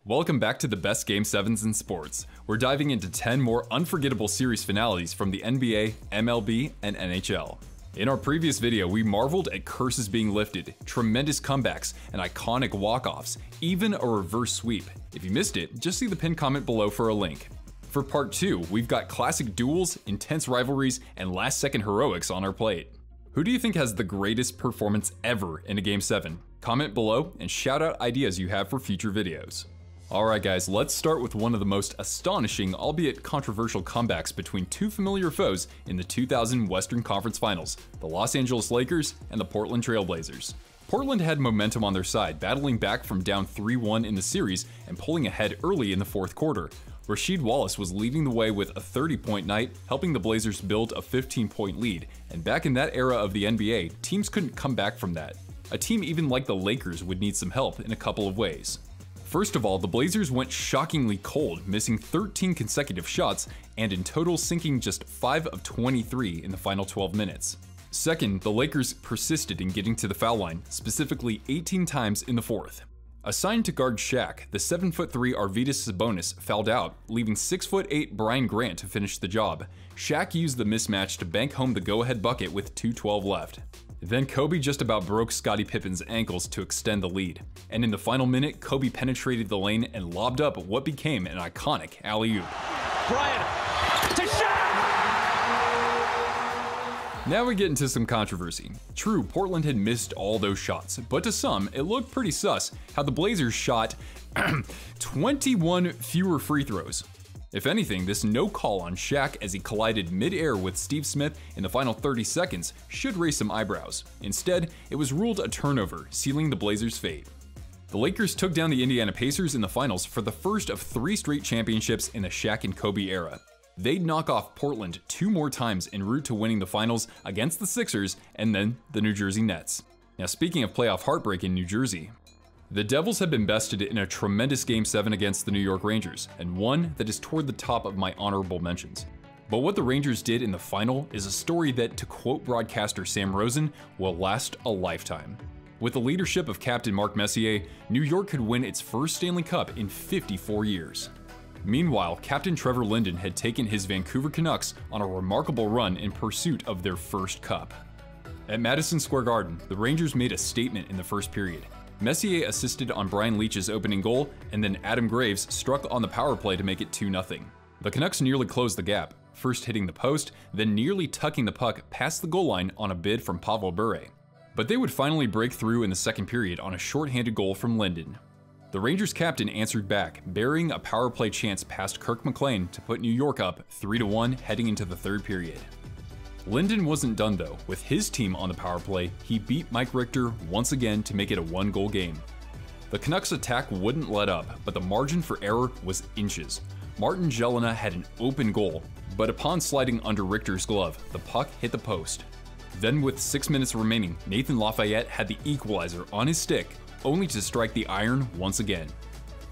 Welcome back to the best Game 7s in sports. We're diving into 10 more unforgettable series finales from the NBA, MLB, and NHL. In our previous video, we marveled at curses being lifted, tremendous comebacks, and iconic walk-offs, even a reverse sweep. If you missed it, just see the pinned comment below for a link. For part 2, we've got classic duels, intense rivalries, and last-second heroics on our plate. Who do you think has the greatest performance ever in a Game 7? Comment below and shout out ideas you have for future videos. Alright guys, let's start with one of the most astonishing, albeit controversial comebacks between two familiar foes in the 2000 Western Conference Finals, the Los Angeles Lakers and the Portland Trail Blazers. Portland had momentum on their side, battling back from down 3-1 in the series and pulling ahead early in the fourth quarter. Rasheed Wallace was leading the way with a 30-point night, helping the Blazers build a 15-point lead, and back in that era of the NBA, teams couldn't come back from that. A team even like the Lakers would need some help in a couple of ways. First of all, the Blazers went shockingly cold, missing 13 consecutive shots and in total sinking just 5 of 23 in the final 12 minutes. Second, the Lakers persisted in getting to the foul line, specifically 18 times in the fourth. Assigned to guard Shaq, the 7'3" Arvydas Sabonis fouled out, leaving 6'8" Brian Grant to finish the job. Shaq used the mismatch to bank home the go-ahead bucket with 2:12 left. Then Kobe just about broke Scottie Pippen's ankles to extend the lead. And in the final minute, Kobe penetrated the lane and lobbed up what became an iconic alley-oop. Bryant to Shaq! Now we get into some controversy. True, Portland had missed all those shots, but to some, it looked pretty sus how the Blazers shot 21 fewer free throws. If anything, this no call on Shaq as he collided mid-air with Steve Smith in the final 30 seconds should raise some eyebrows. Instead, it was ruled a turnover, sealing the Blazers' fate. The Lakers took down the Indiana Pacers in the finals for the first of 3 straight championships in the Shaq and Kobe era. They'd knock off Portland 2 more times en route to winning the finals against the Sixers and then the New Jersey Nets. Now speaking of playoff heartbreak in New Jersey, the Devils have been bested in a tremendous Game 7 against the New York Rangers, and one that is toward the top of my honorable mentions. But what the Rangers did in the final is a story that, to quote broadcaster Sam Rosen, will last a lifetime. With the leadership of Captain Mark Messier, New York could win its first Stanley Cup in 54 years. Meanwhile, Captain Trevor Linden had taken his Vancouver Canucks on a remarkable run in pursuit of their first cup. At Madison Square Garden, the Rangers made a statement in the first period. Messier assisted on Brian Leetch's opening goal, and then Adam Graves struck on the power play to make it 2-0. The Canucks nearly closed the gap, first hitting the post, then nearly tucking the puck past the goal line on a bid from Pavel Bure. But they would finally break through in the second period on a shorthanded goal from Linden. The Rangers captain answered back, burying a power play chance past Kirk McLean to put New York up 3-1 heading into the third period. Linden wasn't done though. With his team on the power play, he beat Mike Richter once again to make it a 1-goal game. The Canucks' attack wouldn't let up, but the margin for error was inches. Martin Jelena had an open goal, but upon sliding under Richter's glove, the puck hit the post. Then with 6 minutes remaining, Nathan Lafayette had the equalizer on his stick, only to strike the iron once again.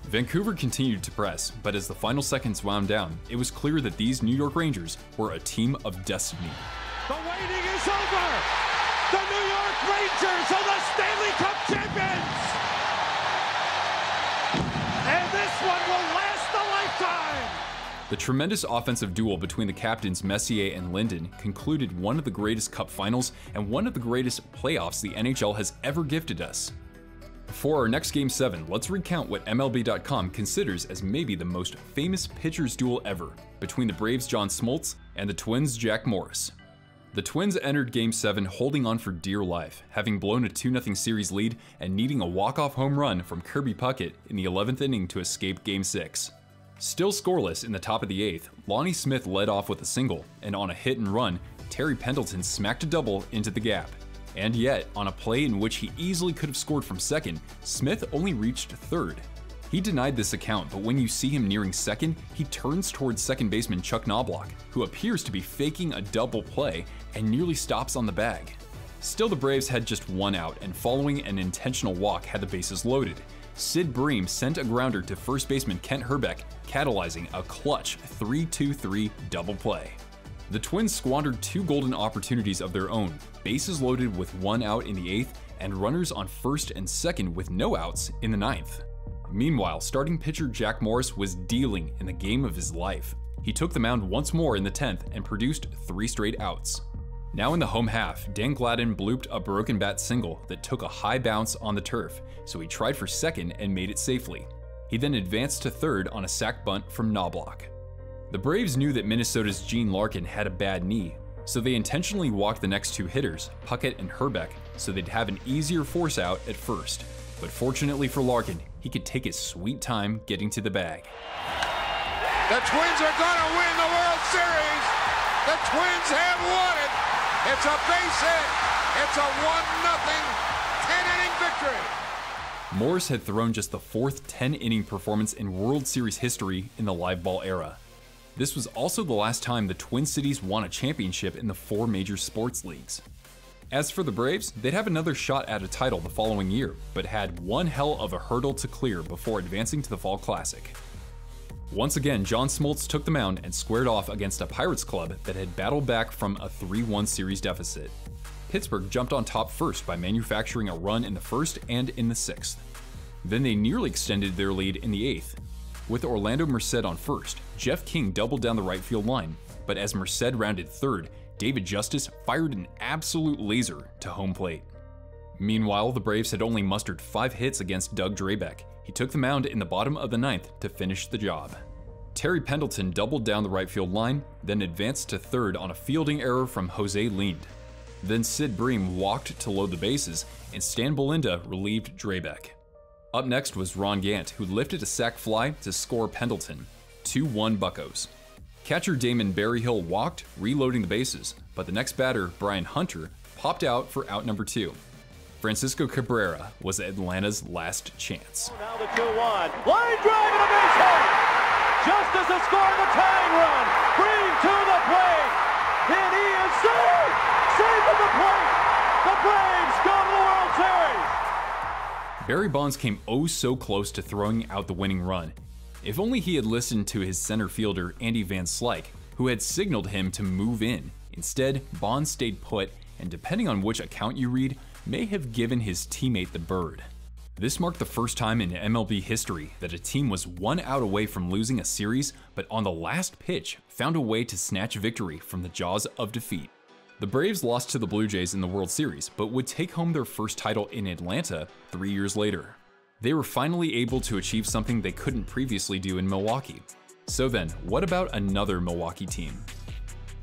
Vancouver continued to press, but as the final seconds wound down, it was clear that these New York Rangers were a team of destiny. The waiting is over! The New York Rangers are the Stanley Cup champions! And this one will last a lifetime! The tremendous offensive duel between the captains Messier and Linden concluded one of the greatest cup finals and one of the greatest playoffs the NHL has ever gifted us. For our next Game 7, let's recount what MLB.com considers as maybe the most famous pitchers duel ever, between the Braves' John Smoltz and the Twins' Jack Morris. The Twins entered Game 7 holding on for dear life, having blown a 2-0 series lead and needing a walk-off home run from Kirby Puckett in the 11th inning to escape Game 6. Still scoreless in the top of the 8th, Lonnie Smith led off with a single, and on a hit and run, Terry Pendleton smacked a double into the gap. And yet, on a play in which he easily could have scored from second, Smith only reached third. He denied this account, but when you see him nearing second, he turns towards second baseman Chuck Knobloch, who appears to be faking a double play and nearly stops on the bag. Still, the Braves had just 1 out, and following an intentional walk had the bases loaded. Sid Bream sent a grounder to first baseman Kent Hrbek, catalyzing a clutch 3-2-3 double play. The Twins squandered 2 golden opportunities of their own, bases loaded with 1 out in the 8th and runners on first and second with no outs in the 9th. Meanwhile, starting pitcher Jack Morris was dealing in the game of his life. He took the mound once more in the 10th and produced 3 straight outs. Now in the home half, Dan Gladden blooped a broken bat single that took a high bounce on the turf, so he tried for second and made it safely. He then advanced to third on a sac bunt from Knobloch. The Braves knew that Minnesota's Gene Larkin had a bad knee, so they intentionally walked the next 2 hitters, Puckett and Herbeck, so they'd have an easier force out at first. But fortunately for Larkin, he could take his sweet time getting to the bag. The Twins are gonna win the World Series! The Twins have won it! It's a base hit! It's a 1-0 10-inning victory! Morris had thrown just the 4th 10-inning performance in World Series history in the live ball era. This was also the last time the Twin Cities won a championship in the 4 major sports leagues. As for the Braves, they'd have another shot at a title the following year, but had one hell of a hurdle to clear before advancing to the Fall Classic. Once again, John Smoltz took the mound and squared off against a Pirates club that had battled back from a 3-1 series deficit. Pittsburgh jumped on top first by manufacturing a run in the 1st and in the 6th. Then they nearly extended their lead in the 8th. With Orlando Merced on first, Jeff King doubled down the right field line, but as Merced rounded third, David Justice fired an absolute laser to home plate. Meanwhile, the Braves had only mustered 5 hits against Doug Drabek. He took the mound in the bottom of the 9th to finish the job. Terry Pendleton doubled down the right field line, then advanced to third on a fielding error from Jose Lind. Then Sid Bream walked to load the bases, and Stan Belinda relieved Drabek. Up next was Ron Gant, who lifted a sac fly to score Pendleton. 2-1 Buccos. Catcher Damon Berryhill walked, reloading the bases, but the next batter, Brian Hunter, popped out for out number 2. Francisco Cabrera was Atlanta's last chance. Now the 2-1. Line drive and a base hit! Justice has scored the tying run. Bream to the plate. And he is safe! Safe at the plate! The Braves go to the World Series! Barry Bonds came oh so close to throwing out the winning run. If only he had listened to his center fielder Andy Van Slyke, who had signaled him to move in. Instead, Bonds stayed put, and depending on which account you read, may have given his teammate the bird. This marked the first time in MLB history that a team was 1 out away from losing a series, but on the last pitch found a way to snatch victory from the jaws of defeat. The Braves lost to the Blue Jays in the World Series, but would take home their first title in Atlanta 3 years later. They were finally able to achieve something they couldn't previously do in Milwaukee. So then, what about another Milwaukee team?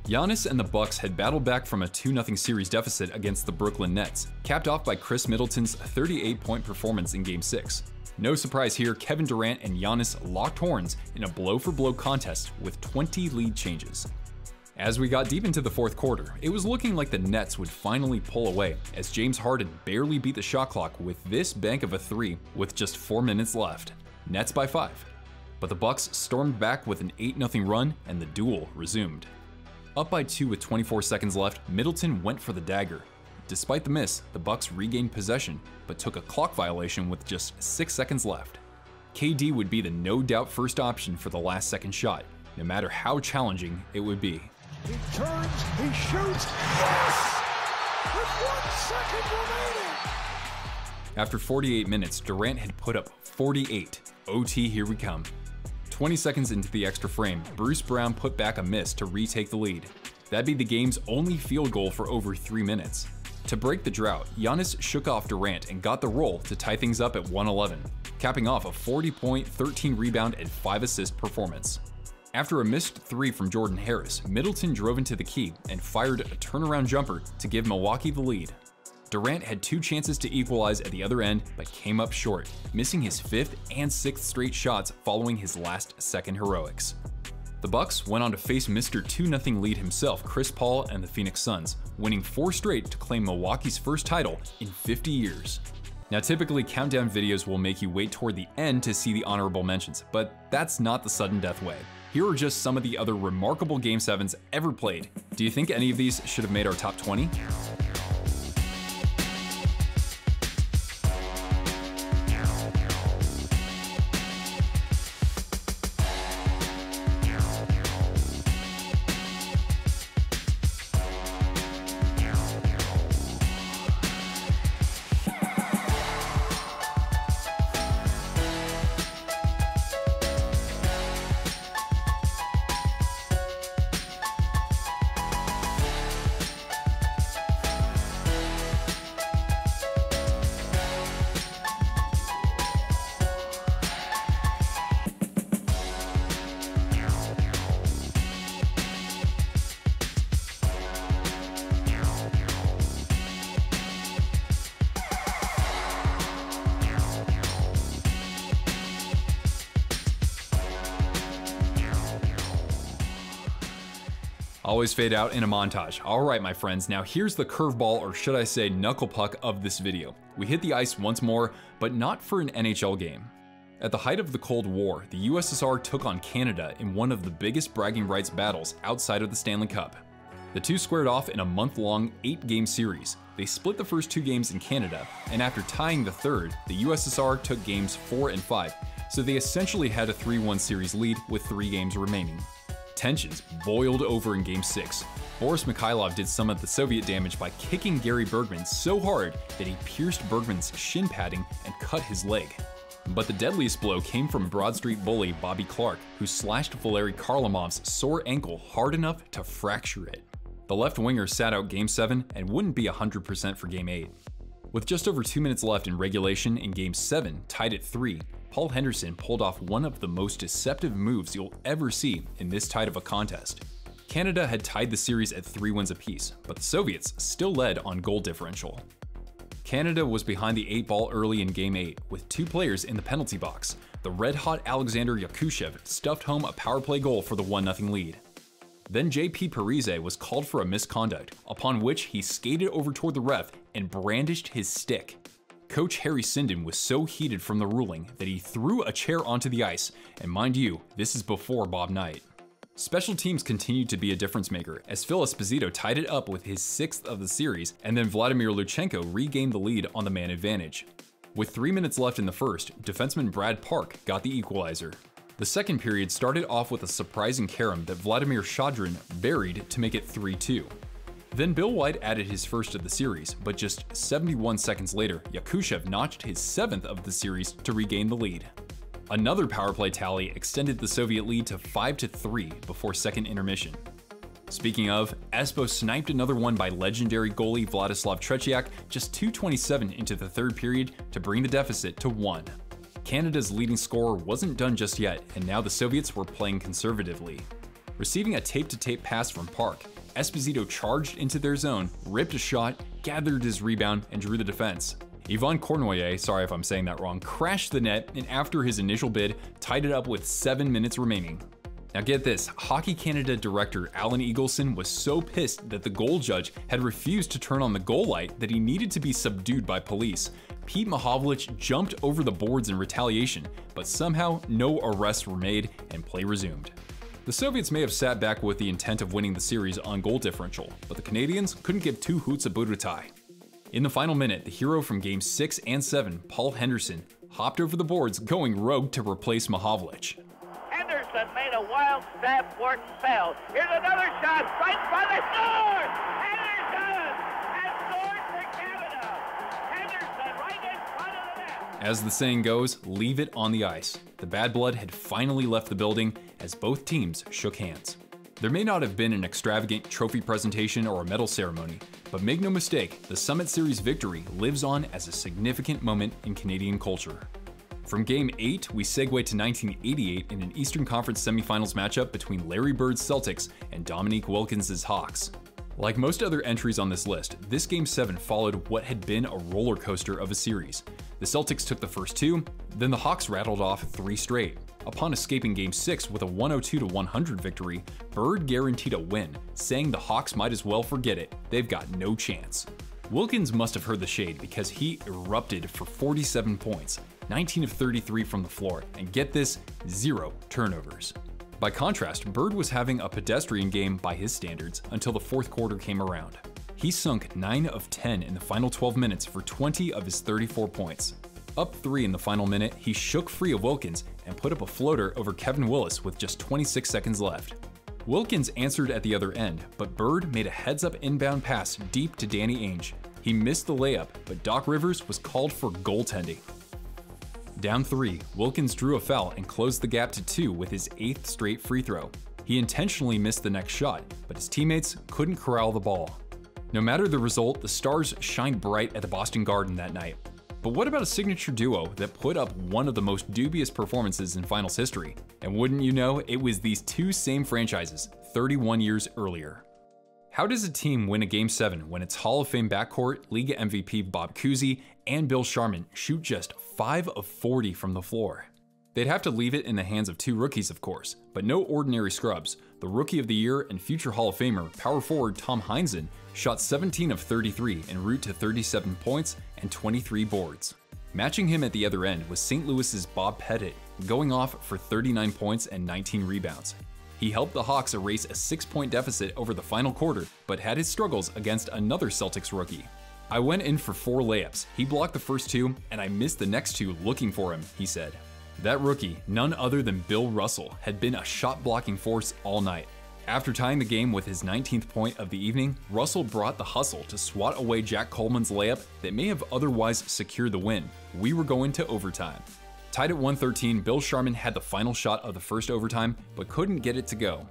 Giannis and the Bucks had battled back from a 2-0 series deficit against the Brooklyn Nets, capped off by Chris Middleton's 38-point performance in Game 6. No surprise here, Kevin Durant and Giannis locked horns in a blow-for-blow contest with 20 lead changes. As we got deep into the 4th quarter, it was looking like the Nets would finally pull away, as James Harden barely beat the shot clock with this bank of a 3 with just 4 minutes left. Nets by 5. But the Bucks stormed back with an 8-0 run, and the duel resumed. Up by 2 with 24 seconds left, Middleton went for the dagger. Despite the miss, the Bucks regained possession, but took a clock violation with just 6 seconds left. KD would be the no-doubt first option for the last-second shot, no matter how challenging it would be. He turns, he shoots, yes! With 1 second remaining! After 48 minutes, Durant had put up 48. OT, here we come. 20 seconds into the extra frame, Bruce Brown put back a miss to retake the lead. That'd be the game's only field goal for over 3 minutes. To break the drought, Giannis shook off Durant and got the roll to tie things up at 111, capping off a 40-point, 13-rebound, and 5-assist performance. After a missed 3 from Jordan Harris, Middleton drove into the key and fired a turnaround jumper to give Milwaukee the lead. Durant had 2 chances to equalize at the other end, but came up short, missing his 5th and 6th straight shots following his last-second heroics. The Bucks went on to face Mr. 2-0 lead himself, Chris Paul and the Phoenix Suns, winning 4 straight to claim Milwaukee's first title in 50 years. Now typically countdown videos will make you wait toward the end to see the honorable mentions, but that's not the sudden death way. Here are just some of the other remarkable Game 7s ever played. Do you think any of these should have made our top 20? Always fade out in a montage. Alright my friends, now here's the curveball, or should I say knuckle puck of this video. We hit the ice once more, but not for an NHL game. At the height of the Cold War, the USSR took on Canada in one of the biggest bragging rights battles outside of the Stanley Cup. The two squared off in a month-long 8-game series. They split the first 2 games in Canada, and after tying the third, the USSR took games 4 and 5, so they essentially had a 3-1 series lead with 3 games remaining. Tensions boiled over in Game 6. Boris Mikhailov did some of the Soviet damage by kicking Gary Bergman so hard that he pierced Bergman's shin padding and cut his leg. But the deadliest blow came from Broad Street bully Bobby Clark, who slashed Valery Kharlamov's sore ankle hard enough to fracture it. The left winger sat out Game 7 and wouldn't be 100% for Game 8. With just over 2 minutes left in regulation in Game 7, tied at 3, Paul Henderson pulled off one of the most deceptive moves you'll ever see in this tight of a contest. Canada had tied the series at 3 wins apiece, but the Soviets still led on goal differential. Canada was behind the 8-ball early in Game 8, with 2 players in the penalty box. The red-hot Alexander Yakushev stuffed home a power play goal for the 1-0 lead. Then JP Parise was called for a misconduct, upon which he skated over toward the ref and brandished his stick. Coach Harry Sinden was so heated from the ruling that he threw a chair onto the ice, and mind you, this is before Bob Knight. Special teams continued to be a difference maker, as Phil Esposito tied it up with his 6th of the series, and then Vladimir Luchenko regained the lead on the man advantage. With 3 minutes left in the first, defenseman Brad Park got the equalizer. The second period started off with a surprising carom that Vladimir Shadrin buried to make it 3-2. Then Bill White added his first of the series, but just 71 seconds later, Yakushev notched his 7th of the series to regain the lead. Another power play tally extended the Soviet lead to 5-3 before second intermission. Speaking of, Espo sniped another one by legendary goalie Vladislav Tretiak just 2:27 into the third period to bring the deficit to 1. Canada's leading scorer wasn't done just yet, and now the Soviets were playing conservatively. Receiving a tape-to-tape pass from Park, Esposito charged into their zone, ripped a shot, gathered his rebound, and drew the defense. Yvon Cournoyer, sorry if I'm saying that wrong, crashed the net, and after his initial bid, tied it up with 7 minutes remaining. Now get this, Hockey Canada director Alan Eagleson was so pissed that the goal judge had refused to turn on the goal light that he needed to be subdued by police. Pete Mahovlich jumped over the boards in retaliation, but somehow no arrests were made and play resumed. The Soviets may have sat back with the intent of winning the series on goal differential, but the Canadians couldn't give 2 hoots about a tie. In the final minute, the hero from Games 6 and 7, Paul Henderson, hopped over the boards, going rogue to replace Mahovlich. Henderson made a wild stab for it and fell. Here's another shot, right in front, they score! Henderson has scored for Canada! Henderson right in front of the net! As the saying goes, leave it on the ice. The bad blood had finally left the building as both teams shook hands. There may not have been an extravagant trophy presentation or a medal ceremony, but make no mistake, the Summit Series victory lives on as a significant moment in Canadian culture. From Game 8, we segue to 1988 in an Eastern Conference semifinals matchup between Larry Bird's Celtics and Dominique Wilkins' Hawks. Like most other entries on this list, this Game 7 followed what had been a roller coaster of a series. The Celtics took the first 2, then the Hawks rattled off 3 straight. Upon escaping Game 6 with a 102-100 victory, Bird guaranteed a win, saying the Hawks might as well forget it, they've got no chance. Wilkins must have heard the shade because he erupted for 47 points, 19 of 33 from the floor, and get this, 0 turnovers. By contrast, Bird was having a pedestrian game by his standards until the fourth quarter came around. He sunk 9 of 10 in the final 12 minutes for 20 of his 34 points. Up 3 in the final minute, he shook free of Wilkins and put up a floater over Kevin Willis with just 26 seconds left. Wilkins answered at the other end, but Bird made a heads-up inbound pass deep to Danny Ainge. He missed the layup, but Doc Rivers was called for goaltending. Down 3, Wilkins drew a foul and closed the gap to 2 with his 8th straight free throw. He intentionally missed the next shot, but his teammates couldn't corral the ball. No matter the result, the Stars shined bright at the Boston Garden that night. But what about a signature duo that put up one of the most dubious performances in finals history? And wouldn't you know, it was these 2 same franchises 31 years earlier. How does a team win a Game 7 when its Hall of Fame backcourt, League MVP Bob Cousy, and Bill Sharman shoot just 5 of 40 from the floor? They'd have to leave it in the hands of two rookies, of course, but no ordinary scrubs. The Rookie of the Year and future Hall of Famer power forward Tom Heinsohn shot 17 of 33 en route to 37 points and 23 boards. Matching him at the other end was St. Louis's Bob Pettit, going off for 39 points and 19 rebounds. He helped the Hawks erase a 6-point deficit over the final quarter, but had his struggles against another Celtics rookie. "I went in for 4 layups, he blocked the first 2, and I missed the next 2 looking for him," he said. That rookie, none other than Bill Russell, had been a shot-blocking force all night. After tying the game with his 19th point of the evening, Russell brought the hustle to swat away Jack Coleman's layup that may have otherwise secured the win. We were going to overtime. Tied at 113, Bill Sharman had the final shot of the first overtime, but couldn't get it to go.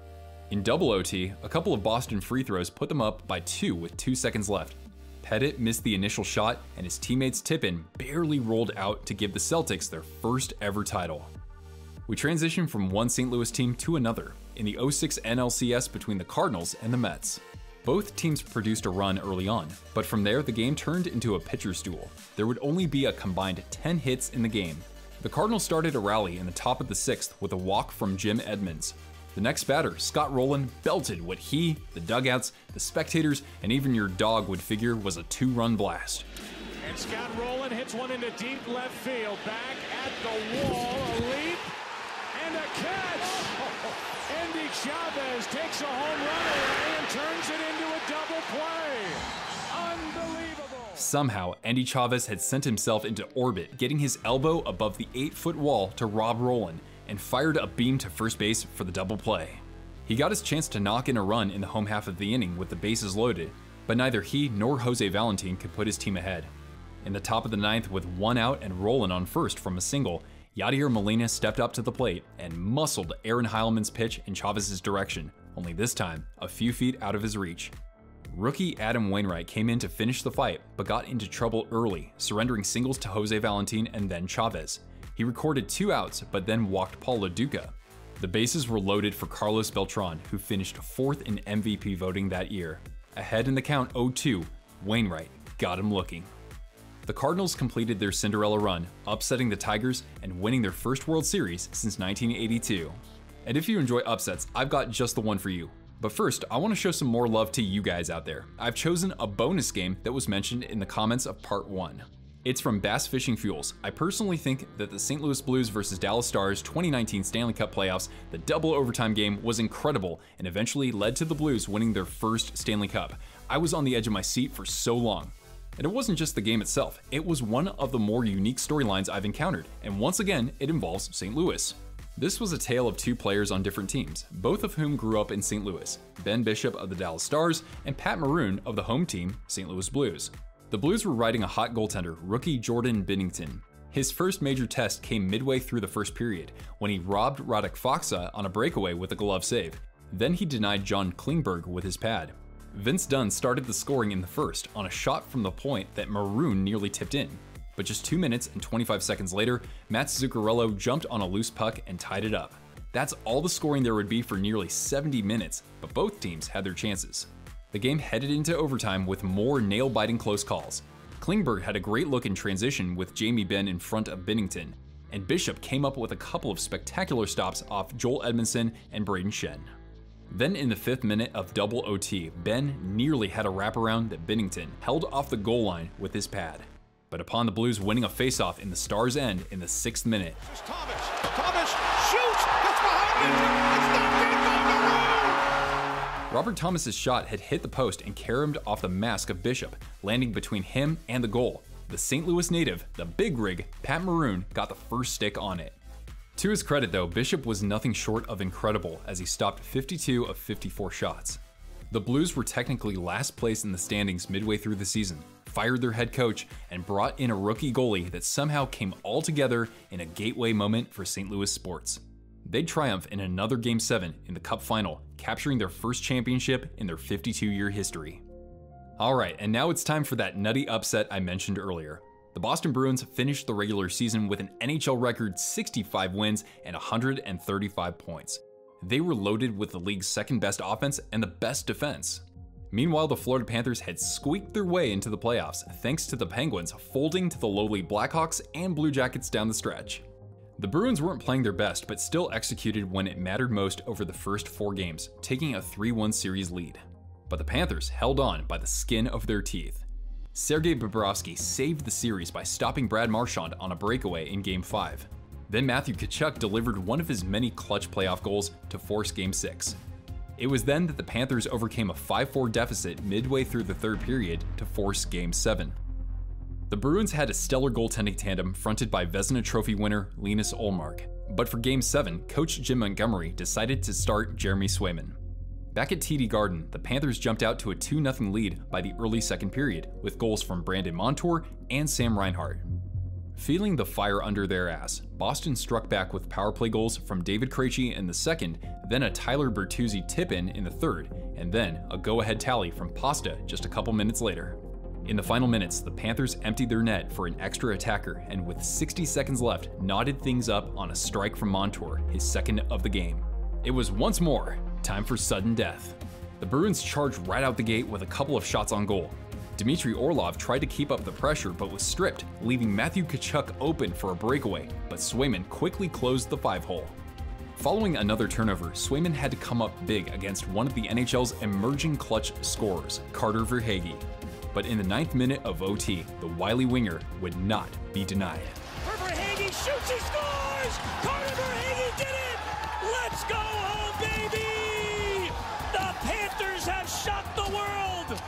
In double OT, a couple of Boston free throws put them up by 2 with 2 seconds left. Pettit missed the initial shot, and his teammate's tip-in barely rolled out to give the Celtics their first ever title. We transitioned from one St. Louis team to another, in the 06 NLCS between the Cardinals and the Mets. Both teams produced a run early on, but from there the game turned into a pitcher's duel. There would only be a combined 10 hits in the game. The Cardinals started a rally in the top of the 6th with a walk from Jim Edmonds. The next batter, Scott Rowland, belted what he, the dugouts, the spectators, and even your dog would figure was a 2-run blast. And Scott Rowland hits one into deep left field. Back at the wall, a leap, and a catch! Andy Chavez takes a home run away and turns it into a double play. Unbelievable! Somehow, Andy Chavez had sent himself into orbit, getting his elbow above the 8-foot wall to rob Rowland, and fired a beam to first base for the double play. He got his chance to knock in a run in the home half of the inning with the bases loaded, but neither he nor Jose Valentin could put his team ahead. In the top of the 9th with 1 out and Rowland on first from a single, Yadier Molina stepped up to the plate and muscled Aaron Heilman's pitch in Chavez's direction, only this time a few feet out of his reach. Rookie Adam Wainwright came in to finish the fight, but got into trouble early, surrendering singles to Jose Valentin and then Chavez. He recorded 2 outs, but then walked Paul LaDuca. The bases were loaded for Carlos Beltran, who finished 4th in MVP voting that year. Ahead in the count 0-2, Wainwright got him looking. The Cardinals completed their Cinderella run, upsetting the Tigers and winning their first World Series since 1982. And if you enjoy upsets, I've got just the one for you. But first, I want to show some more love to you guys out there. I've chosen a bonus game that was mentioned in the comments of part 1. It's from Bass Fishing Fuels. I personally think that the St. Louis Blues vs. Dallas Stars 2019 Stanley Cup playoffs, the double overtime game, was incredible and eventually led to the Blues winning their first Stanley Cup. I was on the edge of my seat for so long. And it wasn't just the game itself, it was one of the more unique storylines I've encountered, and once again, it involves St. Louis. This was a tale of 2 players on different teams, both of whom grew up in St. Louis, Ben Bishop of the Dallas Stars and Pat Maroon of the home team, St. Louis Blues. The Blues were riding a hot goaltender, rookie Jordan Binnington. His first major test came midway through the first period, when he robbed Radek Faksa on a breakaway with a glove save. Then he denied John Klingberg with his pad. Vince Dunn started the scoring in the first on a shot from the point that Maroon nearly tipped in. But just 2 minutes and 25 seconds later, Mats Zuccarello jumped on a loose puck and tied it up. That's all the scoring there would be for nearly 70 minutes, but both teams had their chances. The game headed into overtime with more nail-biting close calls. Klingberg had a great look in transition with Jamie Benn in front of Binnington, and Bishop came up with a couple of spectacular stops off Joel Edmondson and Braden Shen. Then in the 5th minute of double OT, Ben nearly had a wraparound that Binnington held off the goal line with his pad. But upon the Blues winning a faceoff in the Stars' end in the 6th minute, Thomas shoots! It's behind it! It's not getting on the road! Robert Thomas's shot had hit the post and caromed off the mask of Bishop, landing between him and the goal. The St. Louis native, the big rig, Pat Maroon, got the first stick on it. To his credit though, Bishop was nothing short of incredible as he stopped 52 of 54 shots. The Blues were technically last place in the standings midway through the season, fired their head coach, and brought in a rookie goalie that somehow came all together in a gateway moment for St. Louis sports. They'd triumph in another Game 7 in the Cup Final, capturing their first championship in their 52-year history. Alright, and now it's time for that nutty upset I mentioned earlier. The Boston Bruins finished the regular season with an NHL record 65 wins and 135 points. They were loaded with the league's second best offense and the best defense. Meanwhile, the Florida Panthers had squeaked their way into the playoffs thanks to the Penguins folding to the lowly Blackhawks and Blue Jackets down the stretch. The Bruins weren't playing their best, but still executed when it mattered most over the first 4 games, taking a 3-1 series lead. But the Panthers held on by the skin of their teeth. Sergei Bobrovsky saved the series by stopping Brad Marchand on a breakaway in Game 5. Then Matthew Tkachuk delivered one of his many clutch playoff goals to force Game 6. It was then that the Panthers overcame a 5-4 deficit midway through the third period to force Game 7. The Bruins had a stellar goaltending tandem fronted by Vezina Trophy winner Linus Ullmark. But for Game 7, coach Jim Montgomery decided to start Jeremy Swayman. Back at TD Garden, the Panthers jumped out to a 2-0 lead by the early second period, with goals from Brandon Montour and Sam Reinhart. Feeling the fire under their ass, Boston struck back with power play goals from David Krejci in the second, then a Tyler Bertuzzi tip-in in the third, and then a go-ahead tally from Pasta just a couple minutes later. In the final minutes, the Panthers emptied their net for an extra attacker and with 60 seconds left, knotted things up on a strike from Montour, his second of the game. It was once more time for sudden death. The Bruins charged right out the gate with a couple of shots on goal. Dmitry Orlov tried to keep up the pressure but was stripped, leaving Matthew Tkachuk open for a breakaway, but Swayman quickly closed the 5-hole. Following another turnover, Swayman had to come up big against one of the NHL's emerging clutch scorers, Carter Verhaeghe. But in the 9th minute of OT, the wily winger would not be denied. Verhaeghe shoots, he scores! Carter Verhaeghe did it! Let's go home, baby! The Panthers have shocked the world!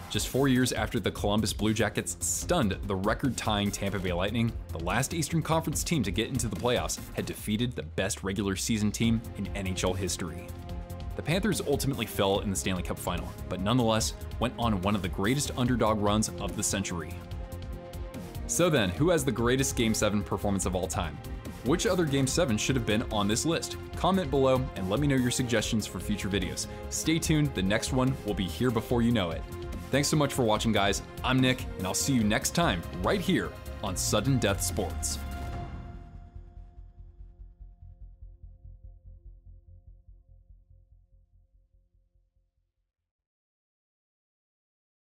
Just 4 years after the Columbus Blue Jackets stunned the record-tying Tampa Bay Lightning, the last Eastern Conference team to get into the playoffs had defeated the best regular season team in NHL history. The Panthers ultimately fell in the Stanley Cup final, but nonetheless went on one of the greatest underdog runs of the century. So then, who has the greatest Game 7 performance of all time? Which other Game 7 should have been on this list? Comment below and let me know your suggestions for future videos. Stay tuned, the next one will be here before you know it. Thanks so much for watching, guys. I'm Nick, and I'll see you next time right here on Sudden Death Sports.